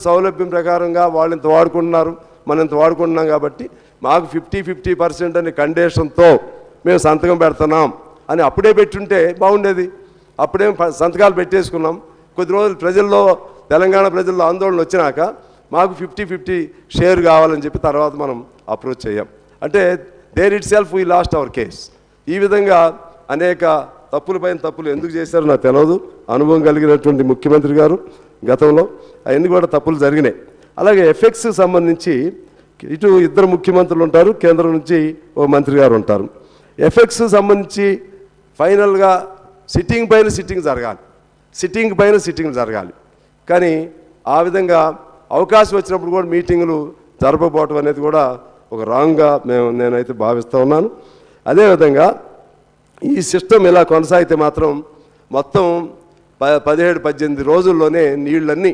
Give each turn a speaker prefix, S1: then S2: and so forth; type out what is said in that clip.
S1: సౌలభ్యం ప్రకారంగా వాళ్ళు ఇంత వాడుకుంటున్నారు, మనం ఇంత వాడుకుంటున్నాం కాబట్టి మాకు 50% అనే కండిషన్తో మేము సంతకం పెడుతున్నాం అని అప్పుడే పెట్టుంటే బాగుండేది. అప్పుడేం సంతకాలు పెట్టేసుకున్నాం. కొద్ది రోజులు ప్రజల్లో, తెలంగాణ ప్రజల్లో ఆందోళన వచ్చినాక మాకు 50-50 షేర్ కావాలని చెప్పి తర్వాత మనం అప్రోచ్ చేయం. అంటే there itself we lost our case. ఈ విధంగా అనేక తప్పులపైన తప్పులు ఎందుకు చేశారో నాకు తెలియదు. అనుభవం కలిగినటువంటి ముఖ్యమంత్రి గారు గతంలో అవన్నీ కూడా తప్పులు జరిగినాయి. అలాగే ఎఫెక్ట్స్ సంబంధించి ఇటు ఇద్దరు ముఖ్యమంత్రులు ఉంటారు, కేంద్రం నుంచి ఓ మంత్రి గారు ఉంటారు. ఎఫెక్ట్స్ సంబంధించి ఫైనల్గా సిట్టింగ్ పైన సిట్టింగ్ జరగాలి. కానీ ఆ విధంగా అవకాశం వచ్చినప్పుడు కూడా మీటింగులు జరపకపోవటం అనేది కూడా ఒక రాంగ్గా నేనైతే భావిస్తూ ఉన్నాను. అదేవిధంగా ఈ సిస్టమ్ ఇలా కొనసాగితే మాత్రం మొత్తం 17-18 రోజుల్లోనే నీళ్ళన్నీ